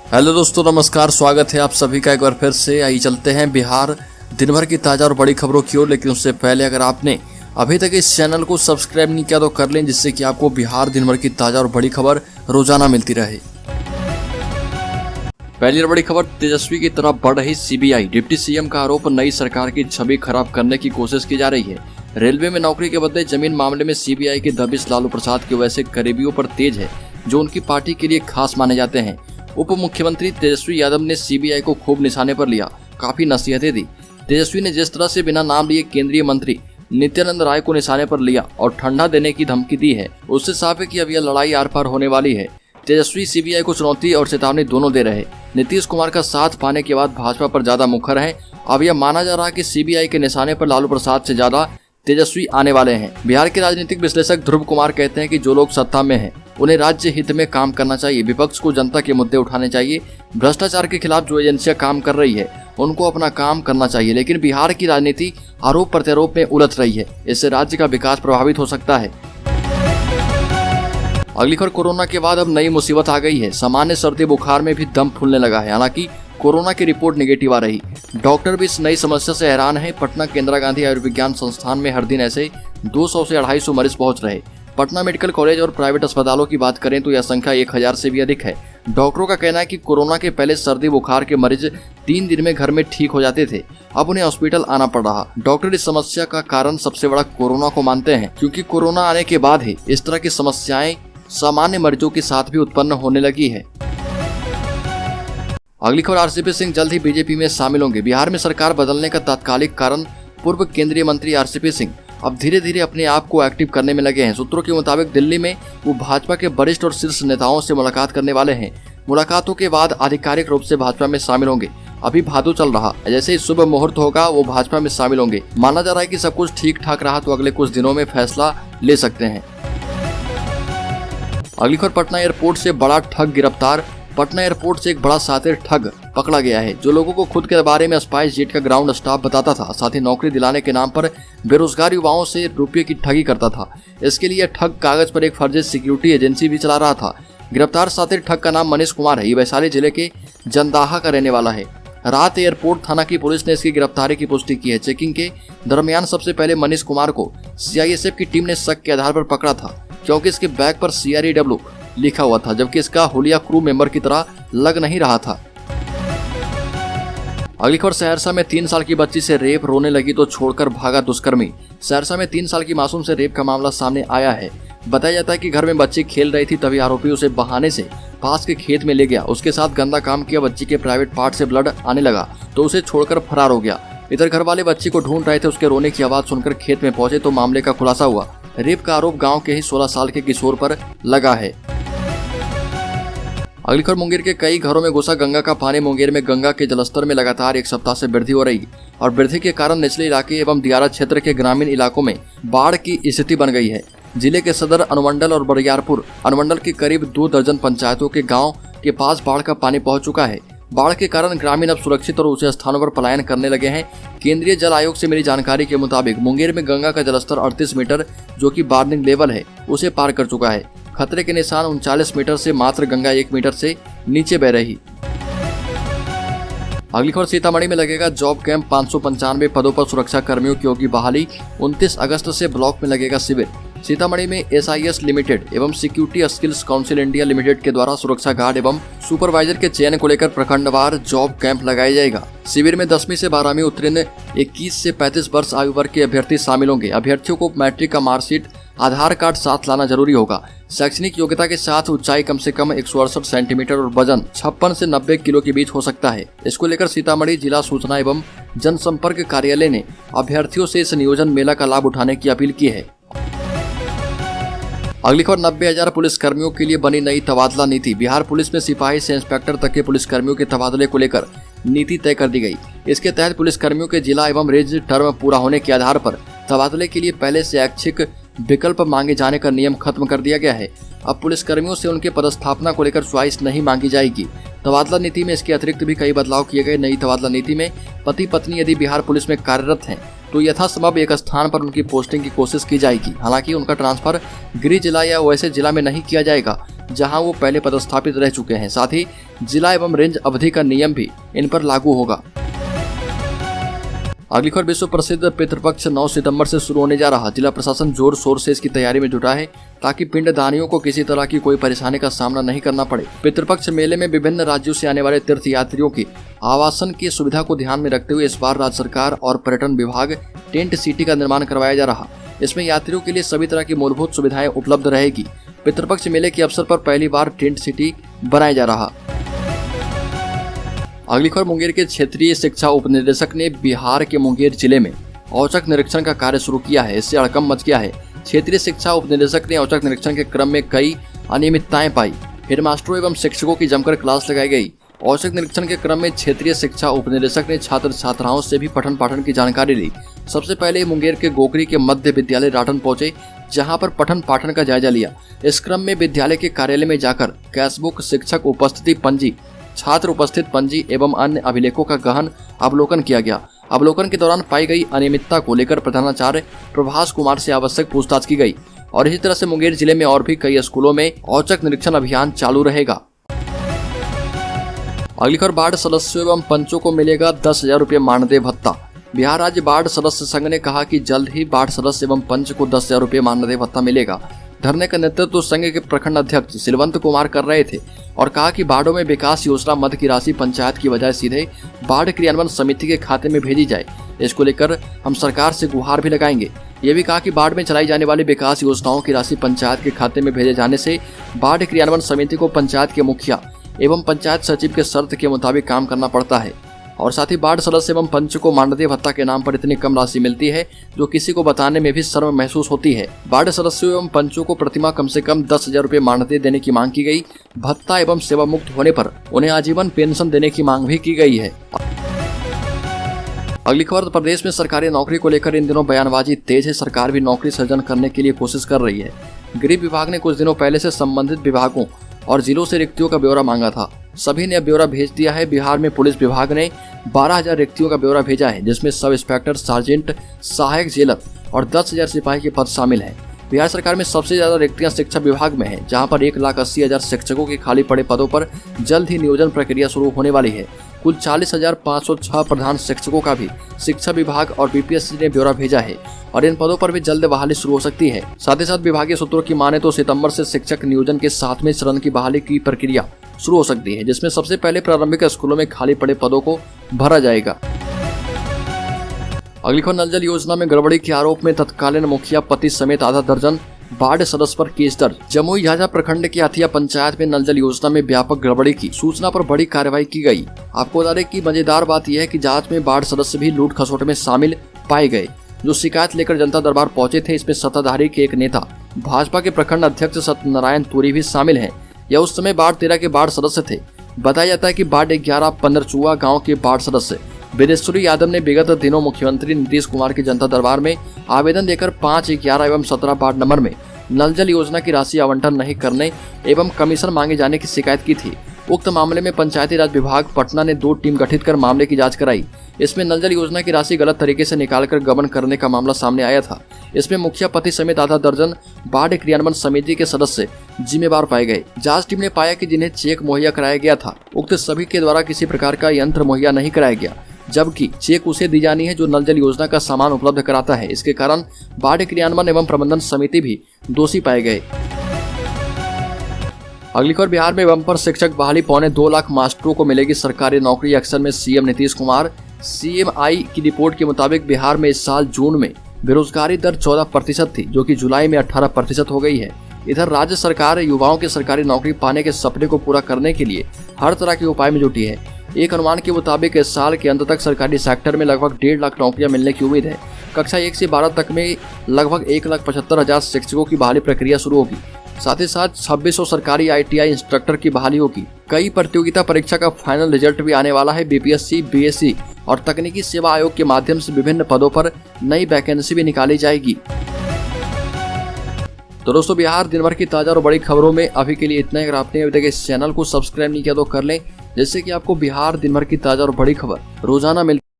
Hello दोस्तों, नमस्कार। स्वागत है आप सभी का एक बार फिर से। आइए चलते हैं बिहार दिन भर की ताज़ा और बड़ी खबरों की ओर। लेकिन उससे पहले अगर आपने अभी तक इस चैनल को सब्सक्राइब नहीं किया तो कर लें, जिससे कि आपको बिहार दिन भर की ताज़ा और बड़ी खबर रोजाना मिलती रहे। पहली और बड़ी खबर, तेजस्वी की तरफ बढ़ रही सीबीआई। डिप्टी सीएम का आरोप, नई सरकार की छवि खराब करने की कोशिश की जा रही है। रेलवे में नौकरी के बदले जमीन मामले में सीबीआई की दबिश लालू प्रसाद के वैसे करीबियों पर तेज है जो उनकी पार्टी के लिए खास माने जाते हैं। उप मुख्यमंत्री तेजस्वी यादव ने सीबीआई को खूब निशाने पर लिया, काफी नसीहतें दी। तेजस्वी ने जिस तरह से बिना नाम लिए केंद्रीय मंत्री नित्यानंद राय को निशाने पर लिया और ठंडा देने की धमकी दी है, उससे साफ है कि अब यह लड़ाई आर पार होने वाली है। तेजस्वी सीबीआई को चुनौती और चेतावनी दोनों दे रहे। नीतीश कुमार का साथ पाने के बाद भाजपा पर ज्यादा मुखर है। अब यह माना जा रहा है कि सीबीआई के निशाने पर लालू प्रसाद से ज्यादा तेजस्वी आने वाले हैं। बिहार के राजनीतिक विश्लेषक ध्रुव कुमार कहते हैं कि जो लोग सत्ता में हैं उन्हें राज्य हित में काम करना चाहिए। विपक्ष को जनता के मुद्दे उठाने चाहिए। भ्रष्टाचार के खिलाफ जो एजेंसियां काम कर रही है उनको अपना काम करना चाहिए। लेकिन बिहार की राजनीति आरोप प्रत्यारोप में उलझ रही है। इससे राज्य का विकास प्रभावित हो सकता है। अगली खबर, कोरोना के बाद अब नई मुसीबत आ गई है। सामान्य सर्दी बुखार में भी दम फूलने लगा है। हालांकि कोरोना की रिपोर्ट नेगेटिव आ रही। डॉक्टर भी इस नई समस्या से हैरान है। पटना के इंदिरा गांधी आयुर्विज्ञान संस्थान में हर दिन ऐसे 200 से 250 मरीज पहुंच रहे। पटना मेडिकल कॉलेज और प्राइवेट अस्पतालों की बात करें तो यह संख्या 1000 से भी अधिक है। डॉक्टरों का कहना है कि कोरोना के पहले सर्दी बुखार के मरीज 3 दिन में घर में ठीक हो जाते थे, अब उन्हें हॉस्पिटल आना पड़ रहा। डॉक्टर इस समस्या का कारण सबसे बड़ा कोरोना को मानते हैं, क्योंकि कोरोना आने के बाद ही इस तरह की समस्याएं सामान्य मरीजों के साथ भी उत्पन्न होने लगी है। अगली खबर, आरसीपी सिंह जल्द ही बीजेपी में शामिल होंगे। बिहार में सरकार बदलने का तात्कालिक कारण पूर्व केंद्रीय मंत्री आरसीपी सिंह अब धीरे धीरे अपने आप को एक्टिव करने में लगे हैं। सूत्रों के मुताबिक दिल्ली में वो भाजपा के वरिष्ठ और शीर्ष नेताओं से मुलाकात करने वाले हैं। मुलाकातों के बाद आधिकारिक रूप से भाजपा में शामिल होंगे। अभी भादु चल रहा, जैसे ही शुभ मुहूर्त होगा वो भाजपा में शामिल होंगे। माना जा रहा है कि सब कुछ ठीक ठाक रहा तो अगले कुछ दिनों में फैसला ले सकते हैं। अगली खबर, पटना एयरपोर्ट से बड़ा ठग गिरफ्तार। पटना एयरपोर्ट से एक बड़ा शातिर ठग पकड़ा गया है, जो लोगों को खुद के बारे में स्पाइस जेट का ग्राउंड स्टाफ बताता था। साथ ही नौकरी दिलाने के नाम पर बेरोजगार युवाओं से रुपये की ठगी करता था। इसके लिए ठग कागज पर एक फर्जी सिक्योरिटी एजेंसी भी चला रहा था। गिरफ्तार शातिर ठग का नाम मनीष कुमार है। ये वैशाली जिले के जंदाहा का रहने वाला है। रात एयरपोर्ट थाना की पुलिस ने इसकी गिरफ्तारी की पुष्टि की है। चेकिंग के दरमियान सबसे पहले मनीष कुमार को सीआईएसएफ की टीम ने शक के आधार पर पकड़ा था, क्योंकि इसके बैग पर CREW लिखा हुआ था, जबकि इसका हुलिया क्रू मेंबर की तरह लग नहीं रहा था। अगली खबर, सहरसा में 3 साल की बच्ची से रेप, रोने लगी तो छोड़कर भागा दुष्कर्मी। सहरसा में 3 साल की मासूम से रेप का मामला सामने आया है। बताया जाता है कि घर में बच्ची खेल रही थी, तभी आरोपी उसे बहाने से पास के खेत में ले गया। उसके साथ गंदा काम किया। बच्ची के प्राइवेट पार्ट से ब्लड आने लगा तो उसे छोड़कर फरार हो गया। इधर घर वाले बच्ची को ढूंढ रहे थे। उसके रोने की आवाज सुनकर खेत में पहुंचे तो मामले का खुलासा हुआ। रेप का आरोप गाँव के ही 16 साल के किशोर पर लगा है। अगली खबर, मुंगेर के कई घरों में घुसा गंगा का पानी। मुंगेर में गंगा के जलस्तर में लगातार 1 सप्ताह से वृद्धि हो रही और वृद्धि के कारण निचले इलाके एवं दियारा क्षेत्र के ग्रामीण इलाकों में बाढ़ की स्थिति बन गई है। जिले के सदर अनुमंडल और बरियारपुर अनुमंडल के करीब 2 दर्जन पंचायतों के गांव के पास बाढ़ का पानी पहुंच चुका है। बाढ़ के कारण ग्रामीण अब सुरक्षित और ऊंचे स्थानों पर पलायन करने लगे हैं। केंद्रीय जल आयोग से मिली जानकारी के मुताबिक मुंगेर में गंगा का जलस्तर 38 मीटर, जो कि वार्निंग लेवल है, उसे पार कर चुका है। खतरे के निशान 39 मीटर से मात्र गंगा 1 मीटर से नीचे बह रही। अगली खबर, सीतामढ़ी में लगेगा जॉब कैंप। 595 पदों पर सुरक्षा कर्मियों की होगी बहाली। 29 अगस्त से ब्लॉक में लगेगा शिविर। सीतामढ़ी में SIS लिमिटेड एवं security skills council India limited के द्वारा सुरक्षा गार्ड एवं सुपरवाइजर के चयन को लेकर प्रखंडवार जॉब कैंप लगाया जाएगा। शिविर में 10वीं से 12वीं उत्तीर्ण 21 से 35 वर्ष आयु वर्ग के अभ्यर्थी शामिल होंगे। अभ्यर्थियों को मैट्रिक का मार्कशीट, आधार कार्ड साथ लाना जरूरी होगा। शैक्षणिक योग्यता के साथ ऊंचाई कम से कम 168 सेंटीमीटर और वजन 56 से 90 किलो के बीच हो सकता है। इसको लेकर सीतामढ़ी जिला सूचना एवं जनसंपर्क कार्यालय ने अभ्यर्थियों से इस नियोजन मेला का लाभ उठाने की अपील की है। अगली खबर, 90,000 पुलिस कर्मियों के लिए बनी नई तबादला नीति। बिहार पुलिस में सिपाही से इंस्पेक्टर तक के पुलिस कर्मियों के तबादले को लेकर नीति तय कर दी गई। इसके तहत पुलिस कर्मियों के जिला एवं रेंज टर्म पूरा होने के आधार पर तबादले के लिए पहले से ऐच्छिक विकल्प मांगे जाने का नियम खत्म कर दिया गया है। अब पुलिस कर्मियों से उनके पदस्थापना को लेकर च्वाइस नहीं मांगी जाएगी। तबादला नीति में इसके अतिरिक्त भी कई बदलाव किए गए। नई तबादला नीति में पति पत्नी यदि बिहार पुलिस में कार्यरत हैं तो यथासंभव एक स्थान पर उनकी पोस्टिंग की कोशिश की जाएगी। हालांकि उनका ट्रांसफर गृह जिला या वैसे जिला में नहीं किया जाएगा जहां वो पहले पदस्थापित रह चुके हैं। साथ ही जिला एवं रेंज अवधि का नियम भी इन पर लागू होगा। अगली खबर विश्व प्रसिद्ध पितृपक्ष 9 सितंबर से शुरू होने जा रहा। जिला प्रशासन जोर शोर से इसकी तैयारी में जुटा है ताकि पिंडदानियों को किसी तरह की कोई परेशानी का सामना नहीं करना पड़े। पितृपक्ष मेले में विभिन्न राज्यों से आने वाले तीर्थ यात्रियों की आवासन की सुविधा को ध्यान में रखते हुए इस बार राज्य सरकार और पर्यटन विभाग टेंट सिटी का निर्माण करवाया जा रहा। इसमें यात्रियों के लिए सभी तरह की मूलभूत सुविधाएं उपलब्ध रहेगी। पितृपक्ष मेले के अवसर पर पहली बार टेंट सिटी बनाया जा रहा। अगली खबर मुंगेर के क्षेत्रीय शिक्षा उपनिदेशक ने बिहार के मुंगेर जिले में औचक निरीक्षण का कार्य शुरू किया है। इससे हड़कंप मच गया है। क्षेत्रीय शिक्षा उपनिदेशक ने औचक निरीक्षण के क्रम में कई अनियमितताएं पाई। हेडमास्टरों एवं शिक्षकों की जमकर क्लास लगाई गई। औचक निरीक्षण के क्रम में क्षेत्रीय शिक्षा उपनिदेशक ने छात्र छात्राओं से भी पठन पाठन की जानकारी ली। सबसे पहले मुंगेर के गोकरी के मध्य विद्यालय राठन पहुंचे, जहां पर पठन पाठन का जायजा लिया। इस क्रम में विद्यालय के कार्यालय में जाकर कैशबुक, शिक्षक उपस्थिति पंजी, छात्र उपस्थित पंजी एवं अन्य अभिलेखों का गहन अवलोकन किया गया। अवलोकन के दौरान पाई गई अनियमितता को लेकर प्रधानाचार्य प्रभास कुमार से आवश्यक पूछताछ की गई। और इसी तरह से मुंगेर जिले में और भी कई स्कूलों में औचक निरीक्षण अभियान चालू रहेगा। अगली खबर बाढ़ सदस्यों एवं पंचों को मिलेगा 10,000 रुपये मानदेय भत्ता। बिहार राज्य बाढ़ सदस्य संघ ने कहा कि जल्द ही बाढ़ सदस्य एवं पंच को 10,000 रुपये मानदेय भत्ता मिलेगा। धरने का नेतृत्व संघ के प्रखंड अध्यक्ष सिलवंत कुमार कर रहे थे और कहा कि बाढ़ों में विकास योजना मद की राशि पंचायत की बजाय सीधे बाढ़ क्रियान्वयन समिति के खाते में भेजी जाए। इसको लेकर हम सरकार से गुहार भी लगाएंगे। ये भी कहा कि बाढ़ में चलाई जाने वाली विकास योजनाओं की राशि पंचायत के खाते में भेजे जाने से बाढ़ क्रियान्वयन समिति को पंचायत के मुखिया एवं पंचायत सचिव के शर्त के मुताबिक काम करना पड़ता है। और साथ ही बाढ़ सदस्य एवं पंच को मानदेय भत्ता के नाम पर इतनी कम राशि मिलती है जो किसी को बताने में भी शर्म महसूस होती है। बाढ़ सदस्यों एवं पंचों को प्रतिमाह कम से कम 10,000 रुपये मानदेय देने की मांग की गई। भत्ता एवं सेवा मुक्त होने पर उन्हें आजीवन पेंशन देने की मांग भी की गई है। अगली खबर, प्रदेश में सरकारी नौकरी को लेकर इन दिनों बयानबाजी तेज है। सरकार भी नौकरी सृजन करने के लिए कोशिश कर रही है। गृह विभाग ने कुछ दिनों पहले से संबंधित विभागों और जिलों से रिक्तियों का ब्यौरा मांगा था। सभी ने अब ब्यौरा भेज दिया है। बिहार में पुलिस विभाग ने 12,000 रिक्तियों का ब्यौरा भेजा है, जिसमें सब इंस्पेक्टर, सार्जेंट, सहायक जेलर और 10,000 सिपाही के पद शामिल हैं। बिहार सरकार में सबसे ज्यादा रिक्तियां शिक्षा विभाग में है, जहां पर 1,80,000 शिक्षकों के खाली पड़े पदों पर जल्द ही नियोजन प्रक्रिया शुरू होने वाली है। कुल 40,506 प्रधान शिक्षकों का भी शिक्षा विभाग और बीपीएससी ने ब्यौरा भेजा है और इन पदों पर भी जल्द बहाली शुरू हो सकती है। साथ ही साथ विभागीय सूत्रों की माने तो सितंबर से शिक्षक नियोजन के 7वें चरण की बहाली की प्रक्रिया शुरू हो सकती है, जिसमें सबसे पहले प्रारंभिक स्कूलों में खाली पड़े पदों को भरा जाएगा। अगली खबर, नल जल योजना में गड़बड़ी के आरोप में तत्कालीन मुखिया पति समेत आधा दर्जन बाढ़ सदस्य पर केस दर्ज। जमुई झाझा प्रखंड की हथिया पंचायत में नल जल योजना में व्यापक गड़बड़ी की सूचना पर बड़ी कार्रवाई की गई। आपको बता दें कि मजेदार बात यह है कि जांच में बाढ़ सदस्य भी लूट खसोट में शामिल पाए गए, जो शिकायत लेकर जनता दरबार पहुंचे थे। इसमें सत्ताधारी के एक नेता भाजपा के प्रखंड अध्यक्ष सत्यनारायण तुरी भी शामिल है। यह उस समय बाढ़ 13 के बाढ़ सदस्य थे। बताया जाता है कि बाढ़ 11 पंदरचुआ गाँव के बाढ़ सदस्य विदेश्वरी यादव ने विगत दिनों मुख्यमंत्री नीतीश कुमार के जनता दरबार में आवेदन देकर 5, 11 एवं 17 वार्ड नंबर में नल जल योजना की राशि आवंटन नहीं करने एवं कमीशन मांगे जाने की शिकायत की थी। उक्त मामले में पंचायती राज विभाग पटना ने 2 टीम गठित कर मामले की जांच कराई। इसमें नल जल योजना की राशि गलत तरीके से निकालकर गबन करने का मामला सामने आया था। इसमें मुखिया पति समेत आधा दर्जन बाढ़ क्रियान्वयन समिति के सदस्य जिम्मेवार पाए गए। जांच टीम ने पाया कि जिन्हें चेक मुहैया कराया गया था, उक्त सभी के द्वारा किसी प्रकार का यंत्र मुहैया नहीं कराया गया, जबकि चेक उसे दी जानी है जो नल जल योजना का सामान उपलब्ध कराता है। इसके कारण बाढ़ क्रियान्वयन एवं प्रबंधन समिति भी दोषी पाए गए। अगली खबर, बिहार में बम्पर शिक्षक बहाली 2.25 लाख मास्टरों को मिलेगी सरकारी नौकरी। एक्शन में सीएम नीतीश कुमार। CMI की रिपोर्ट के मुताबिक बिहार में इस साल जून में बेरोजगारी दर 14% थी, जो कि जुलाई में 18% हो गई है। इधर राज्य सरकार युवाओं के सरकारी नौकरी पाने के सपने को पूरा करने के लिए हर तरह के उपाय में जुटी है। एक अनुमान के मुताबिक इस साल के अंत तक सरकारी सेक्टर में लगभग 1.5 लाख नौकरियां मिलने की उम्मीद है। कक्षा 1 से 12 तक में लगभग 1,75,000 शिक्षकों की बहाली प्रक्रिया शुरू होगी। साथ ही साथ 2600 सरकारी ITI इंस्ट्रक्टर की बहाली होगी। कई प्रतियोगिता परीक्षा का फाइनल रिजल्ट भी आने वाला है। BPSC, BSc और तकनीकी सेवा आयोग के माध्यम से विभिन्न पदों पर नई वैकेंसी भी निकाली जाएगी। तो दोस्तों, बिहार दिन भर की ताजा और बड़ी खबरों में अभी के लिए इतना ही। अगर आपने अभी तक इस चैनल को सब्सक्राइब नहीं किया तो कर लें, जिससे कि आपको बिहार दिन भर की ताजा और बड़ी खबर रोजाना मिलती